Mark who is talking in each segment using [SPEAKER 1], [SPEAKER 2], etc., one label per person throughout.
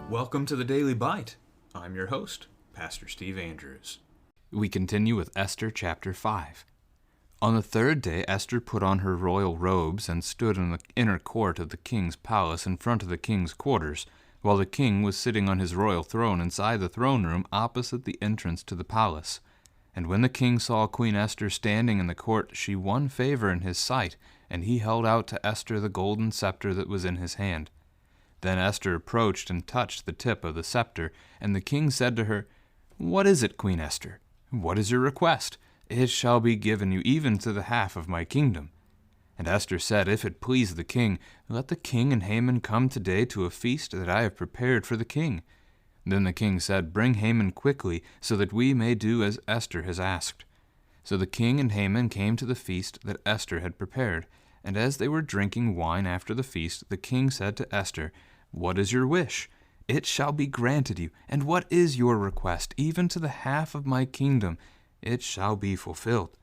[SPEAKER 1] Welcome to the Daily Bite. I'm your host, Pastor Steve Andrews. We continue with Esther chapter 5. On the third day, Esther put on her royal robes and stood in the inner court of the king's palace in front of the king's quarters, while the king was sitting on his royal throne inside the throne room opposite the entrance to the palace. And when the king saw Queen Esther standing in the court, she won favor in his sight, and he held out to Esther the golden scepter that was in his hand. Then Esther approached and touched the tip of the scepter, and the king said to her, "What is it, Queen Esther? What is your request? It shall be given you even to the half of my kingdom." And Esther said, "If it please the king, let the king and Haman come today to a feast that I have prepared for the king." Then the king said, "Bring Haman quickly, so that we may do as Esther has asked." So the king and Haman came to the feast that Esther had prepared. And as they were drinking wine after the feast, the king said to Esther, "What is your wish? It shall be granted you. And what is your request? Even to the half of my kingdom, it shall be fulfilled."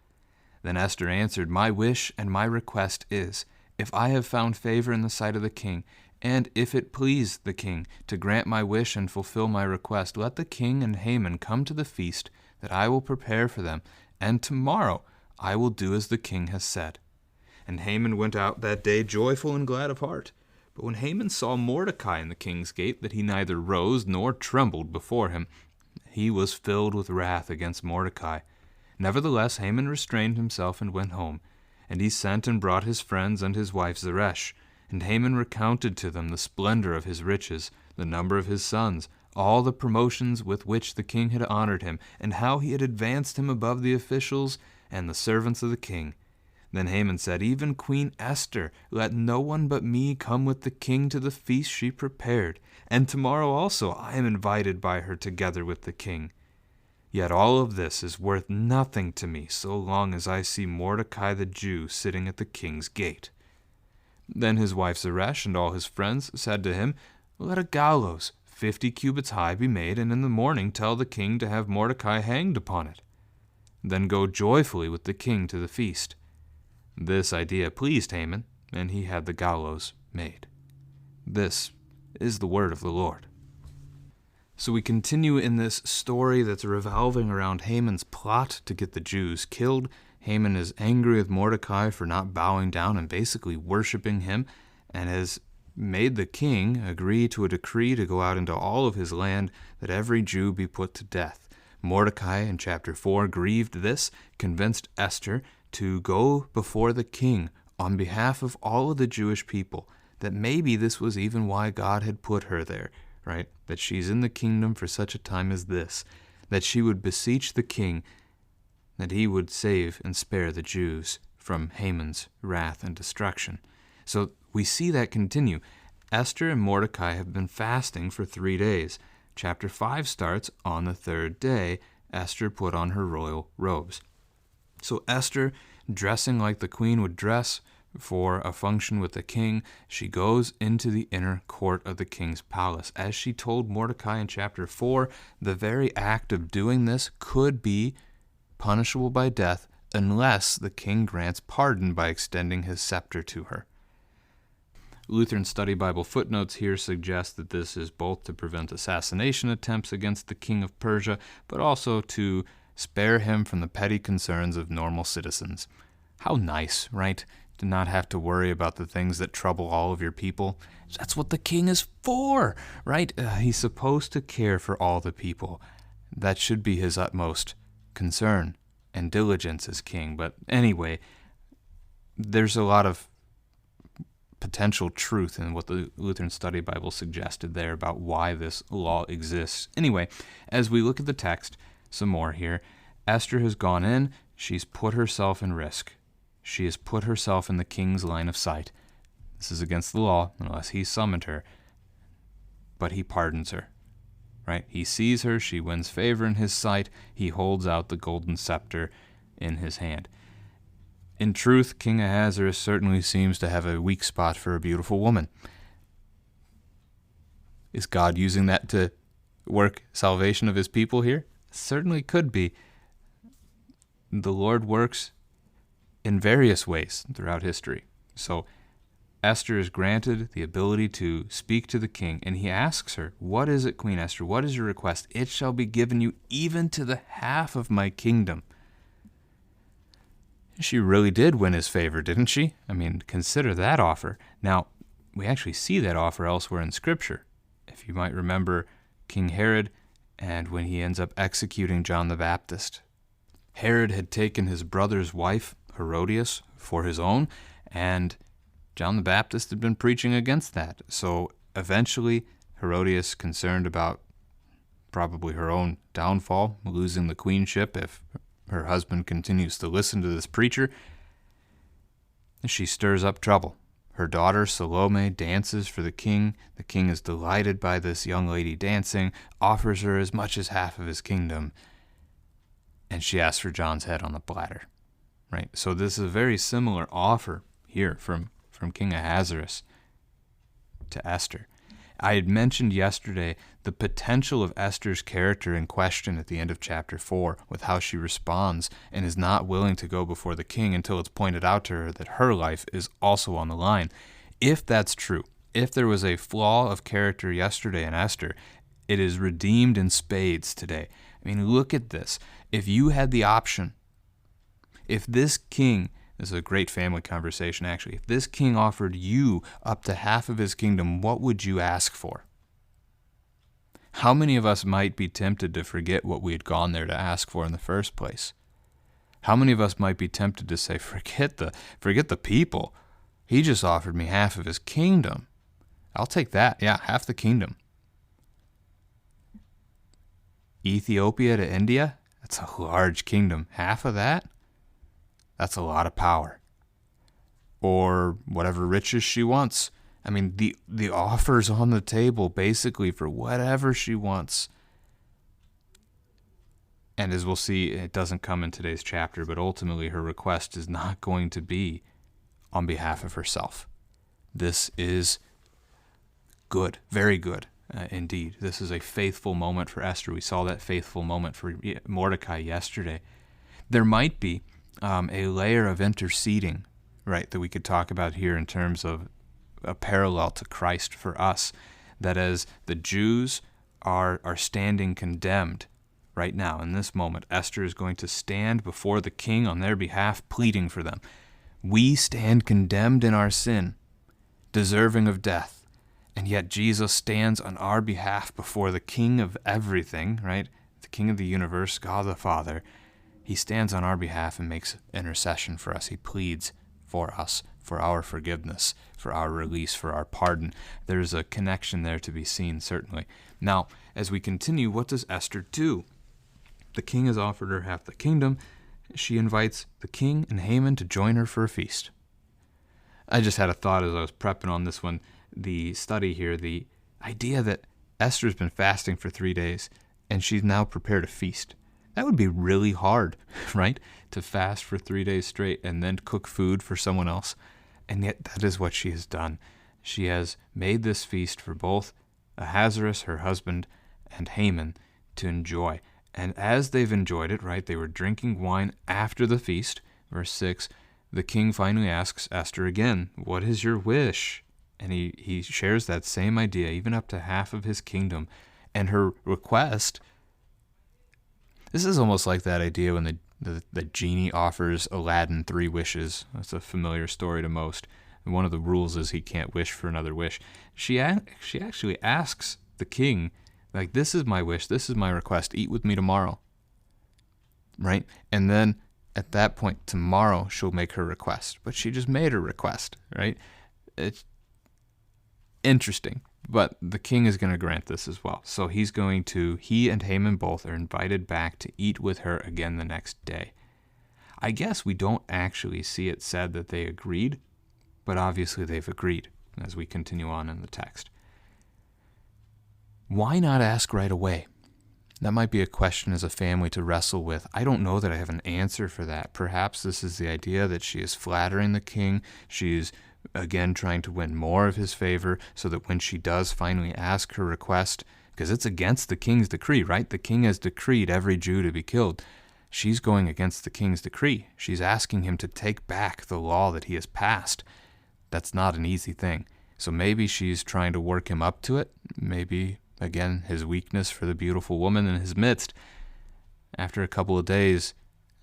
[SPEAKER 1] Then Esther answered, "My wish and my request is, if I have found favor in the sight of the king, and if it please the king to grant my wish and fulfill my request, let the king and Haman come to the feast that I will prepare for them, and tomorrow I will do as the king has said." And Haman went out that day joyful and glad of heart. But when Haman saw Mordecai in the king's gate, that he neither rose nor trembled before him, he was filled with wrath against Mordecai. Nevertheless Haman restrained himself and went home. And he sent and brought his friends and his wife Zeresh. And Haman recounted to them the splendor of his riches, the number of his sons, all the promotions with which the king had honored him, and how he had advanced him above the officials and the servants of the king. Then Haman said, "Even Queen Esther, let no one but me come with the king to the feast she prepared, and tomorrow also I am invited by her together with the king. Yet all of this is worth nothing to me so long as I see Mordecai the Jew sitting at the king's gate." Then his wife Zeresh and all his friends said to him, "Let a gallows 50 cubits high be made, and in the morning tell the king to have Mordecai hanged upon it. Then go joyfully with the king to the feast." This idea pleased Haman, and he had the gallows made. This is the word of the Lord. So we continue in this story that's revolving around Haman's plot to get the Jews killed. Haman is angry with Mordecai for not bowing down and basically worshiping him, and has made the king agree to a decree to go out into all of his land that every Jew be put to death. Mordecai in chapter 4 grieved this, convinced Esther to go before the king on behalf of all of the Jewish people, that maybe this was even why God had put her there, right? That she's in the kingdom for such a time as this, that she would beseech the king that he would save and spare the Jews from Haman's wrath and destruction. So we see that continue. Esther and Mordecai have been fasting for 3 days. Chapter 5 starts on the third day. Esther put on her royal robes. So Esther, dressing like the queen would dress for a function with the king, she goes into the inner court of the king's palace. As she told Mordecai in chapter 4, the very act of doing this could be punishable by death unless the king grants pardon by extending his scepter to her. Lutheran Study Bible footnotes here suggest that this is both to prevent assassination attempts against the king of Persia, but also to spare him from the petty concerns of normal citizens. How nice, right? To not have to worry about the things that trouble all of your people. That's what the king is for, right? He's supposed to care for all the people. That should be his utmost concern and diligence as king. But anyway, there's a lot of potential truth in what the Lutheran Study Bible suggested there about why this law exists. Anyway, as we look at the text some more here, Esther has gone in, she's put herself in risk. She has put herself in the king's line of sight. This is against the law unless he summoned her, but he pardons her, right? He sees her, she wins favor in his sight, he holds out the golden scepter in his hand. In truth, King Ahasuerus certainly seems to have a weak spot for a beautiful woman. Is God using that to work salvation of his people here? Certainly could be. The Lord works in various ways throughout history. So Esther is granted the ability to speak to the king, and he asks her, "What is it, Queen Esther? What is your request? It shall be given you even to the half of my kingdom." She really did win his favor, didn't she? I mean, consider that offer. Now, we actually see that offer elsewhere in Scripture. If you might remember King Herod, and when he ends up executing John the Baptist. Herod had taken his brother's wife, Herodias, for his own, and John the Baptist had been preaching against that. So eventually, Herodias, concerned about probably her own downfall, losing the queenship if her husband continues to listen to this preacher, she stirs up trouble. Her daughter, Salome, dances for the king. The king is delighted by this young lady dancing, offers her as much as half of his kingdom, and she asks for John's head on the platter. Right? So this is a very similar offer here from King Ahasuerus to Esther. I had mentioned yesterday the potential of Esther's character in question at the end of chapter 4 with how she responds and is not willing to go before the king until it's pointed out to her that her life is also on the line. If that's true, if there was a flaw of character yesterday in Esther, it is redeemed in spades today. I mean, look at this. If you had the option, if this king, this is a great family conversation actually, if this king offered you up to half of his kingdom, what would you ask for? How many of us might be tempted to forget what we had gone there to ask for in the first place? How many of us might be tempted to say, forget the people. He just offered me half of his kingdom. I'll take that. Yeah, half the kingdom. Ethiopia to India? That's a large kingdom. Half of that? That's a lot of power. Or whatever riches she wants. I mean, the offer's on the table basically for whatever she wants. And as we'll see, it doesn't come in today's chapter, but ultimately her request is not going to be on behalf of herself. This is good, very good indeed. This is a faithful moment for Esther. We saw that faithful moment for Mordecai yesterday. There might be a layer of interceding, right, that we could talk about here in terms of a parallel to Christ for us, that as the Jews are standing condemned right now in this moment, Esther is going to stand before the king on their behalf, pleading for them. We stand condemned in our sin, deserving of death, and yet Jesus stands on our behalf before the King of everything, right, the King of the universe, God the Father. He stands on our behalf and makes intercession for us. He pleads for us, for our forgiveness, for our release, for our pardon. There's a connection there to be seen, certainly. Now, as we continue, what does Esther do? The king has offered her half the kingdom. She invites the king and Haman to join her for a feast. I just had a thought as I was prepping on this one, the study here, the idea that Esther's been fasting for 3 days and she's now prepared a feast. That would be really hard, right? To fast for 3 days straight and then cook food for someone else. And yet that is what she has done. She has made this feast for both Ahasuerus, her husband, and Haman to enjoy. And as they've enjoyed it, right, they were drinking wine after the feast. Verse 6, the king finally asks Esther again, what is your wish? And he shares that same idea, even up to half of his kingdom. And her request, this is almost like that idea when the genie offers Aladdin 3 wishes. That's a familiar story to most. And one of the rules is he can't wish for another wish. She actually asks the king, like, this is my wish, this is my request, eat with me tomorrow. Right? And then at that point, tomorrow, she'll make her request. But she just made her request, right? It's interesting. But the king is going to grant this as well. So he and Haman both are invited back to eat with her again the next day. I guess we don't actually see it said that they agreed, but obviously they've agreed as we continue on in the text. Why not ask right away? That might be a question as a family to wrestle with. I don't know that I have an answer for that. Perhaps this is the idea that she is flattering the king. She is, again, trying to win more of his favor so that when she does finally ask her request, because it's against the king's decree, right? The king has decreed every Jew to be killed. She's going against the king's decree. She's asking him to take back the law that he has passed. That's not an easy thing. So maybe she's trying to work him up to it. Maybe, again, his weakness for the beautiful woman in his midst. After a couple of days,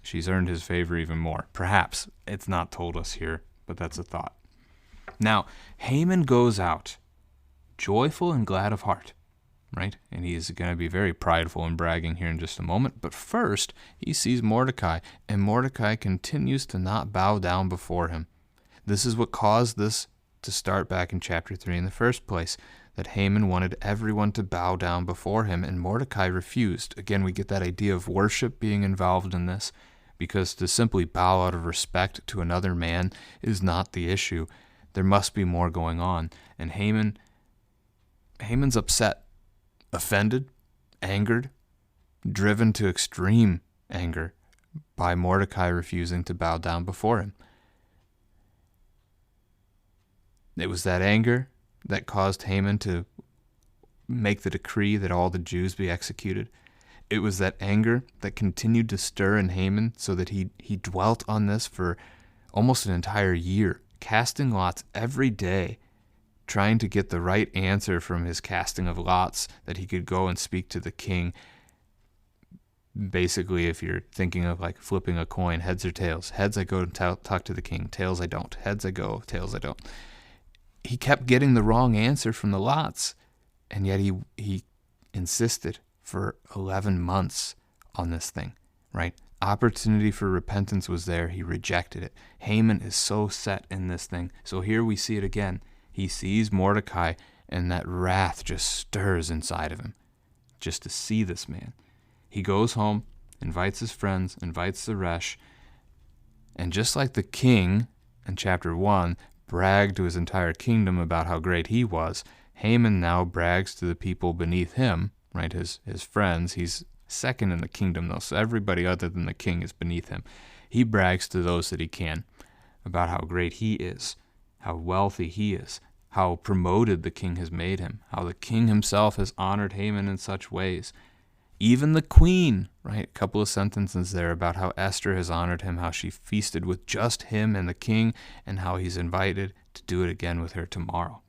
[SPEAKER 1] she's earned his favor even more. Perhaps. It's not told us here, but that's a thought. Now, Haman goes out, joyful and glad of heart, right? And he's going to be very prideful and bragging here in just a moment. But first, he sees Mordecai, and Mordecai continues to not bow down before him. This is what caused this to start back in chapter 3 in the first place, that Haman wanted everyone to bow down before him, and Mordecai refused. Again, we get that idea of worship being involved in this, because to simply bow out of respect to another man is not the issue. There must be more going on. And Haman's upset, offended, angered, driven to extreme anger by Mordecai refusing to bow down before him. It was that anger that caused Haman to make the decree that all the Jews be executed. It was that anger that continued to stir in Haman so that he dwelt on this for almost an entire year, casting lots every day, trying to get the right answer from his casting of lots that he could go and speak to the king. Basically, if you're thinking of like flipping a coin, heads or tails. Heads, I go and talk to the king. Tails, I don't. Heads, I go. Tails, I don't. He kept getting the wrong answer from the lots, and yet he insisted for 11 months on this thing, right? Opportunity for repentance was there. He rejected it. Haman is so set in this thing. So here we see it again. He sees Mordecai, and that wrath just stirs inside of him just to see this man. He goes home, invites his friends, invites the Resh, and just like the king in chapter 1 bragged to his entire kingdom about how great he was, Haman now brags to the people beneath him, right, his friends. He's second in the kingdom, though, so everybody other than the king is beneath him. He brags to those that he can about how great he is, how wealthy he is, how promoted the king has made him, how the king himself has honored Haman in such ways. Even the queen, right? A couple of sentences there about how Esther has honored him, how she feasted with just him and the king, and how he's invited to do it again with her tomorrow.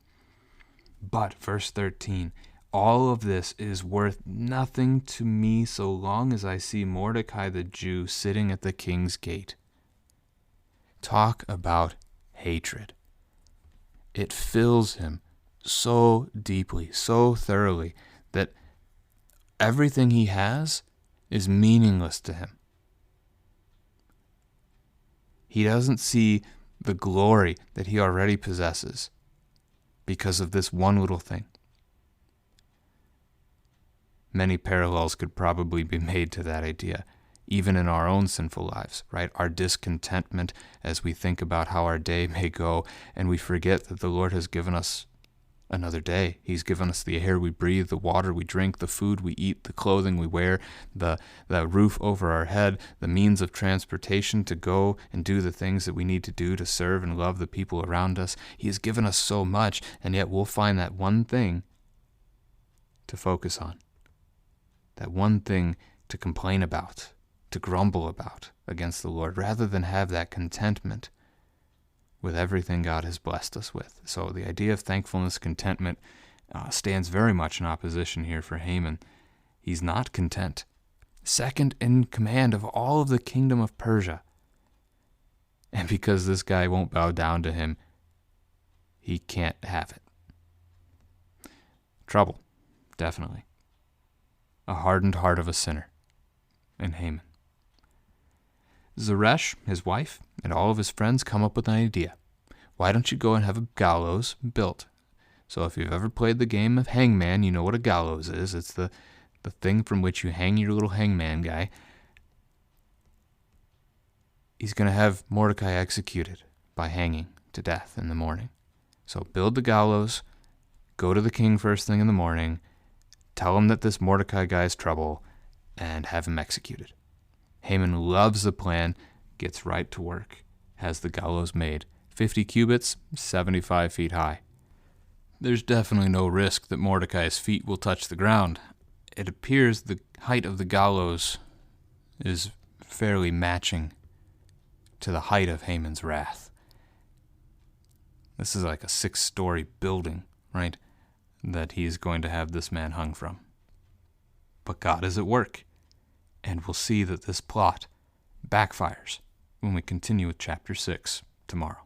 [SPEAKER 1] But, verse 13, all of this is worth nothing to me so long as I see Mordecai the Jew sitting at the king's gate. Talk about hatred. It fills him so deeply, so thoroughly, that everything he has is meaningless to him. He doesn't see the glory that he already possesses because of this one little thing. Many parallels could probably be made to that idea, even in our own sinful lives, right? Our discontentment as we think about how our day may go, and we forget that the Lord has given us another day. He's given us the air we breathe, the water we drink, the food we eat, the clothing we wear, the roof over our head, the means of transportation to go and do the things that we need to do to serve and love the people around us. He has given us so much, and yet we'll find that one thing to focus on, that one thing to complain about, to grumble about against the Lord, rather than have that contentment with everything God has blessed us with. So the idea of thankfulness, contentment, stands very much in opposition here for Haman. He's not content. Second in command of all of the kingdom of Persia. And because this guy won't bow down to him, he can't have it. Trouble, definitely. A hardened heart of a sinner in Haman. Zeresh, his wife, and all of his friends come up with an idea. Why don't you go and have a gallows built? So if you've ever played the game of hangman, you know what a gallows is. It's the thing from which you hang your little hangman guy. He's going to have Mordecai executed by hanging to death in the morning. So build the gallows, go to the king first thing in the morning, tell him that this Mordecai guy's trouble, and have him executed. Haman loves the plan, gets right to work, has the gallows made, 50 cubits, 75 feet high. There's definitely no risk that Mordecai's feet will touch the ground. It appears the height of the gallows is fairly matching to the height of Haman's wrath. This is like a 6-story building, right, that he's going to have this man hung from. But God is at work, and we'll see that this plot backfires when we continue with chapter 6 tomorrow.